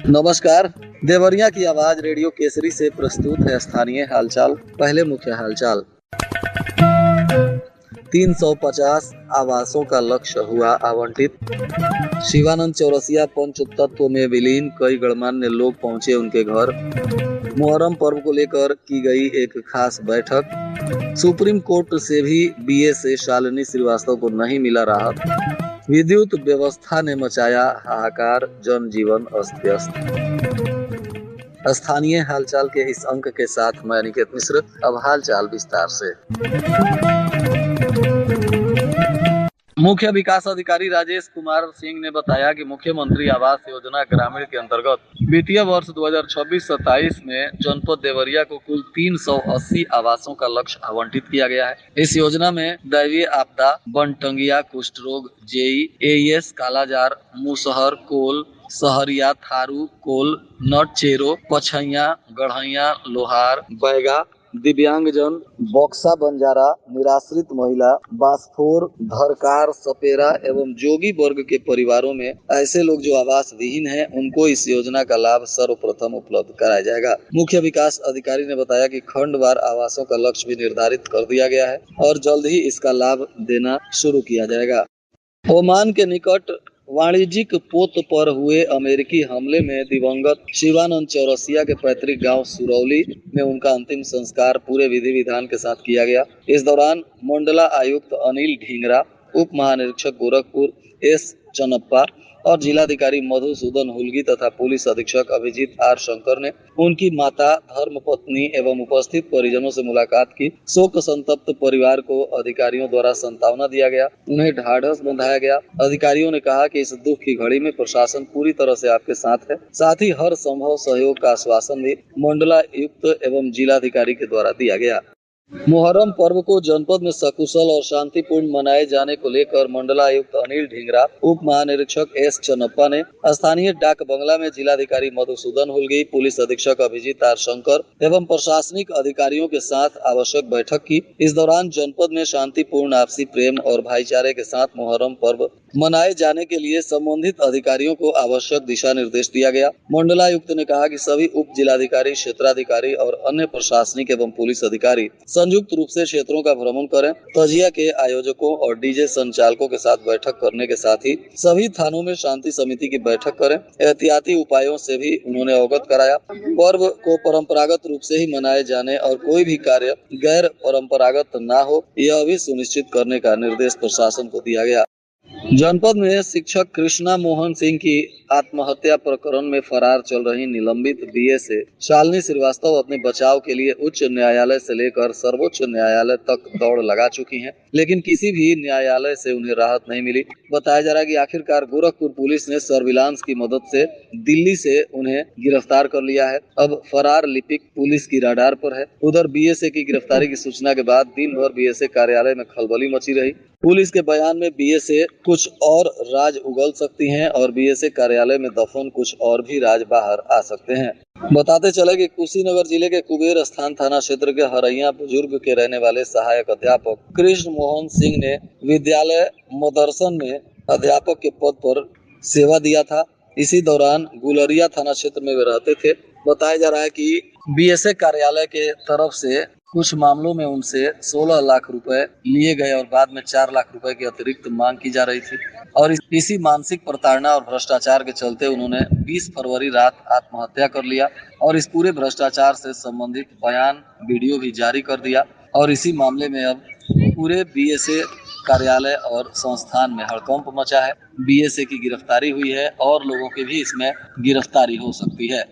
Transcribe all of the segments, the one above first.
नमस्कार। देवरिया की आवाज रेडियो केसरी से प्रस्तुत है स्थानीय हालचाल। पहले मुख्य हालचाल। 350 आवासों का लक्ष्य हुआ आवंटित। शिवानंद चौरसिया पंचतत्व में विलीन, कई गणमान्य लोग पहुंचे उनके घर। मुहर्रम पर्व को लेकर की गई एक खास बैठक। सुप्रीम कोर्ट से भी बीए शालिनी श्रीवास्तव को नहीं मिला राहत। विद्युत व्यवस्था ने मचाया हाहाकार, जनजीवन अस्त व्यस्त। स्थानीय हालचाल के इस अंक के साथ मैं अनिकेत मिश्र। अब हालचाल विस्तार से। मुख्य विकास अधिकारी राजेश कुमार सिंह ने बताया कि मुख्यमंत्री आवास योजना ग्रामीण के अंतर्गत वित्तीय वर्ष 2026-27 में जनपद देवरिया को कुल 380 आवासों का लक्ष्य आवंटित किया गया है। इस योजना में दैवीय आपदा, बनटंगिया, कुष्ठ रोग, जेई, एईएस, कालाजार, मुसहर, कोल, सहरिया, थारू, कोल, नटचेरो, पछैया, गढ़ैया, लोहार, बैगा, दिव्यांगजन, बक्सा बंजारा, निराश्रित महिला, बास्फोर, धरकार, सपेरा एवं जोगी वर्ग के परिवारों में ऐसे लोग जो आवास विहीन हैं, उनको इस योजना का लाभ सर्वप्रथम उपलब्ध कराया जाएगा। मुख्य विकास अधिकारी ने बताया कि खंडवार आवासों का लक्ष्य भी निर्धारित कर दिया गया है और जल्द ही इसका लाभ देना शुरू किया जाएगा। ओमान के निकट वाणिज्यिक पोत पर हुए अमेरिकी हमले में दिवंगत शिवानंद चौरसिया के पैतृक गांव सुरौली में उनका अंतिम संस्कार पूरे विधि विधान के साथ किया गया। इस दौरान मंडला आयुक्त अनिल ढींगरा, उप महानिरीक्षक गोरखपुर एस चनप्पा और जिलाधिकारी मधुसूदन हुलगी तथा पुलिस अधीक्षक अभिजीत आर शंकर ने उनकी माता, धर्मपत्नी एवं उपस्थित परिजनों से मुलाकात की। शोक संतप्त परिवार को अधिकारियों द्वारा सांत्वना दिया गया, उन्हें ढाढ़स बंधाया गया। अधिकारियों ने कहा कि इस दुख की घड़ी में प्रशासन पूरी तरह से आपके साथ है, साथ ही हर संभव सहयोग का आश्वासन भी मंडलायुक्त एवं जिलाधिकारी के द्वारा दिया गया। मुहर्रम पर्व को जनपद में सकुशल और शांतिपूर्ण मनाए जाने को लेकर मंडलायुक्त अनिल ढींगरा, उप महानिरीक्षक एस चनप्पा ने स्थानीय डाक बंगला में जिलाधिकारी मधुसूदन हुलगी, पुलिस अधीक्षक अभिजीत आर शंकर एवं प्रशासनिक अधिकारियों के साथ आवश्यक बैठक की। इस दौरान जनपद में शांतिपूर्ण, आपसी प्रेम और भाईचारे के साथ मुहर्रम पर्व मनाए जाने के लिए संबंधित अधिकारियों को आवश्यक दिशा निर्देश दिया गया। मंडलायुक्त ने कहा कि सभी उप जिलाधिकारी, क्षेत्राधिकारी और अन्य प्रशासनिक एवं पुलिस अधिकारी संयुक्त रूप से क्षेत्रों का भ्रमण करें। तजिया के आयोजकों और डीजे संचालकों के साथ बैठक करने के साथ ही सभी थानों में शांति समिति की बैठक करें। एहतियाती उपायों से भी उन्होंने अवगत कराया। पर्व को परंपरागत रूप से ही मनाए जाने और कोई भी कार्य गैर परंपरागत न हो, यह भी सुनिश्चित करने का निर्देश प्रशासन को दिया गया। जनपद में शिक्षक कृष्णा मोहन सिंह की आत्महत्या प्रकरण में फरार चल रही निलंबित बीए शालिनी श्रीवास्तव अपने बचाव के लिए उच्च न्यायालय से लेकर सर्वोच्च न्यायालय तक दौड़ लगा चुकी हैं, लेकिन किसी भी न्यायालय से उन्हें राहत नहीं मिली। बताया जा रहा है कि आखिरकार गोरखपुर पुलिस ने सर्विलांस की मदद से दिल्ली से उन्हें गिरफ्तार कर लिया है। अब फरार लिपिक पुलिस की रडार पर है। उधर बीए की गिरफ्तारी की सूचना के बाद दिन भर बीए कार्यालय में खलबली मची रही। पुलिस के बयान में बीए कुछ और राज उगल सकती हैं और बीए कार्यालय में दफन कुछ और भी राज बाहर आ सकते हैं। बताते चले कि कुशीनगर जिले के कुबेर स्थान थाना क्षेत्र के हरैया बुजुर्ग के रहने वाले सहायक अध्यापक कृष्ण मोहन सिंह ने विद्यालय मदरसन में अध्यापक के पद पर सेवा दिया था। इसी दौरान गुलरिया थाना क्षेत्र में वे रहते थे। बताया जा रहा है कि बीए कार्यालय के तरफ से कुछ मामलों में उनसे 16 लाख रुपए लिए गए और बाद में 4 लाख रुपए की अतिरिक्त मांग की जा रही थी और इसी मानसिक प्रताड़ना और भ्रष्टाचार के चलते उन्होंने 20 फरवरी रात आत्महत्या कर लिया और इस पूरे भ्रष्टाचार से संबंधित बयान, वीडियो भी जारी कर दिया और इसी मामले में अब पूरे बीए कार्यालय और संस्थान में हड़कंप मचा है। बीए की गिरफ्तारी हुई है और लोगों की भी इसमें गिरफ्तारी हो सकती है।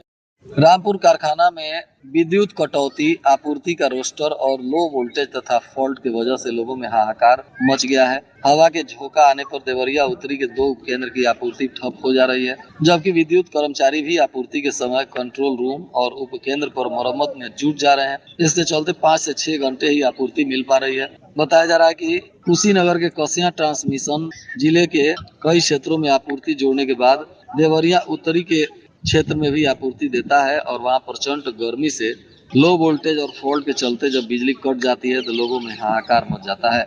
रामपुर कारखाना में विद्युत कटौती, आपूर्ति का रोस्टर और लो वोल्टेज तथा फॉल्ट की वजह से लोगों में हाहाकार मच गया है। हवा के झोंका आने पर देवरिया उत्तरी के 2 उपकेंद्र की आपूर्ति ठप हो जा रही है, जबकि विद्युत कर्मचारी भी आपूर्ति के समय कंट्रोल रूम और उपकेंद्र पर मरम्मत में जुट जा रहे हैं। इसके चलते 5 से 6 घंटे ही आपूर्ति मिल पा रही है। बताया जा रहा है कि कुशीनगर के कसिया ट्रांसमिशन जिले के कई क्षेत्रों में आपूर्ति जोड़ने के बाद देवरिया उत्तरी के क्षेत्र में भी आपूर्ति देता है और वहां प्रचंड गर्मी से लो वोल्टेज और फॉल्ट के चलते जब बिजली कट जाती है तो लोगों में हाहाकार मच जाता है।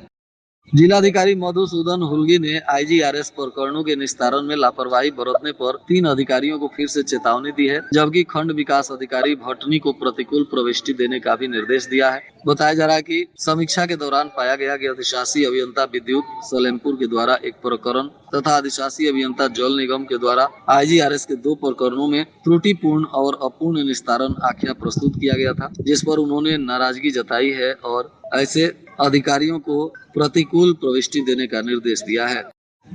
जिलाधिकारी मधुसूदन हुल्गी ने आईजीआरएस प्रकरणों के निस्तारण में लापरवाही बरतने पर 3 अधिकारियों को फिर से चेतावनी दी है, जबकि खंड विकास अधिकारी भटनी को प्रतिकूल प्रविष्टि देने का भी निर्देश दिया है। बताया जा रहा है कि समीक्षा के दौरान पाया गया कि अधिशासी अभियंता विद्युत सलेमपुर के द्वारा एक प्रकरण तथा अधिशासी अभियंता जल निगम के द्वारा आईजीआरएस के 2 प्रकरणों में त्रुटिपूर्ण और अपूर्ण निस्तारण आख्या प्रस्तुत किया गया था, जिस पर उन्होंने नाराजगी जताई है और ऐसे अधिकारियों को प्रतिकूल प्रविष्टि देने का निर्देश दिया है।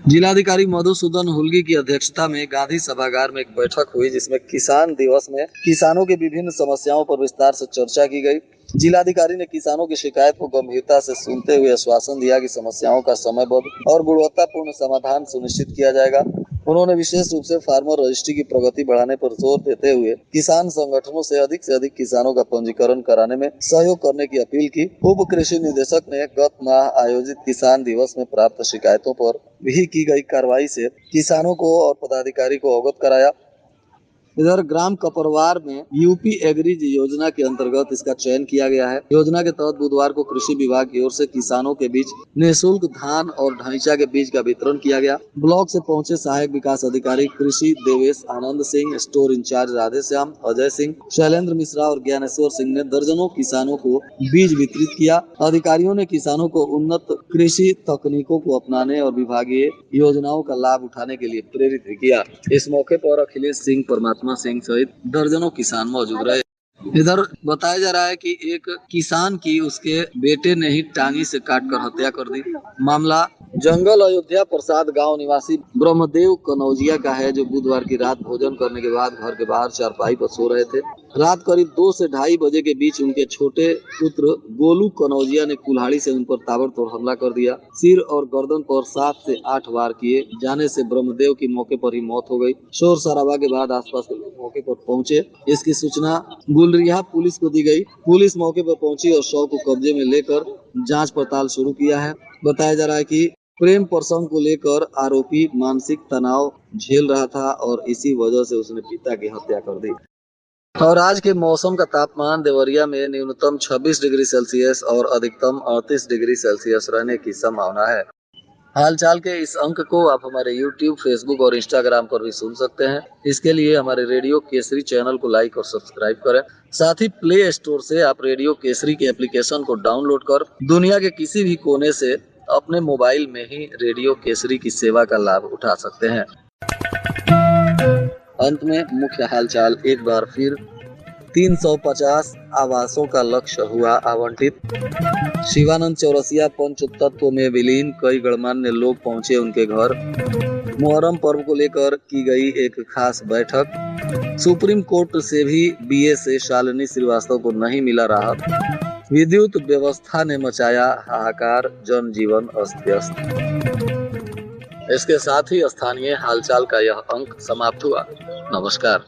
जिलाधिकारी मधुसूदन हुल्गी की अध्यक्षता में गांधी सभागार में एक बैठक हुई, जिसमें किसान दिवस में किसानों की विभिन्न समस्याओं पर विस्तार से चर्चा की गई। जिलाधिकारी ने किसानों की शिकायत को गंभीरता से सुनते हुए आश्वासन दिया कि समस्याओं का समयबद्ध और गुणवत्तापूर्ण समाधान सुनिश्चित किया जाएगा। उन्होंने विशेष रूप से फार्मर रजिस्ट्री की प्रगति बढ़ाने पर जोर देते हुए किसान संगठनों से अधिक किसानों का पंजीकरण कराने में सहयोग करने की अपील की। उप कृषि निदेशक ने गत माह आयोजित किसान दिवस में प्राप्त शिकायतों पर भी की गई कार्रवाई से किसानों को और पदाधिकारी को अवगत कराया। इधर ग्राम कपरवार में यूपी एग्रीज योजना के अंतर्गत इसका चयन किया गया है। योजना के तहत बुधवार को कृषि विभाग की ओर से किसानों के बीच निःशुल्क धान और ढैंचा के बीज का वितरण किया गया। ब्लॉक से पहुंचे सहायक विकास अधिकारी कृषि देवेश आनंद सिंह, स्टोर इंचार्ज राधेश्याम, अजय सिंह, शैलेंद्र मिश्रा और ज्ञानेश्वर सिंह ने दर्जनों किसानों को बीज वितरित किया। अधिकारियों ने किसानों को उन्नत कृषि तकनीकों को अपनाने और विभागीय योजनाओं का लाभ उठाने के लिए प्रेरित भी किया। इस मौके पर अखिलेश सिंह, परमात्मा सिंह सहित दर्जनों किसान मौजूद रहे। इधर बताया जा रहा है कि एक किसान की उसके बेटे ने ही टांगी से काटकर हत्या कर दी। मामला जंगल अयोध्या प्रसाद गांव निवासी ब्रह्मदेव कनौजिया का है, जो बुधवार की रात भोजन करने के बाद घर के बाहर चारपाई पर सो रहे थे। रात करीब 2 से 2:30 बजे के बीच उनके छोटे पुत्र गोलू कनौजिया ने कुल्हाड़ी से उन पर ताबड़तोड़ हमला कर दिया। सिर और गर्दन पर 7 से 8 वार किए जाने से ब्रह्मदेव की मौके पर ही मौत हो गई। शोर शराबा के बाद आसपास के लोग मौके पर पहुंचे। इसकी सूचना गुलरिहा पुलिस को दी गई। पुलिस मौके पर पहुंची और शव को कब्जे में लेकर जांच पड़ताल शुरू किया है। बताया जा रहा है कि प्रेम प्रसंग को लेकर आरोपी मानसिक तनाव झेल रहा था और इसी वजह से उसने पिता की हत्या कर दी। और आज के मौसम का तापमान देवरिया में न्यूनतम 26 डिग्री सेल्सियस और अधिकतम 38 डिग्री सेल्सियस रहने की संभावना है। हालचाल के इस अंक को आप हमारे YouTube, Facebook और Instagram पर भी सुन सकते हैं। इसके लिए हमारे रेडियो केसरी चैनल को लाइक और सब्सक्राइब करें। साथ ही प्ले स्टोर से आप रेडियो केसरी के एप्लीकेशन को डाउनलोड कर दुनिया के किसी भी कोने से अपने मोबाइल में ही रेडियो केसरी की सेवा का लाभ उठा सकते हैं। अंत में मुख्य हालचाल एक बार फिर। 350 आवासों का लक्ष्य हुआ आवंटित। शिवानंद चौरसिया पंच तत्व में विलीन, कई गणमान्य लोग पहुंचे उनके घर। मुहर्रम पर्व को लेकर की गई एक खास बैठक। सुप्रीम कोर्ट से भी बीए से शालिनी श्रीवास्तव को नहीं मिला राहत। विद्युत व्यवस्था ने मचाया हाहाकार, जनजीवन अस्त व्यस्त। इसके साथ ही स्थानीय हालचाल का यह अंक समाप्त हुआ। नमस्कार।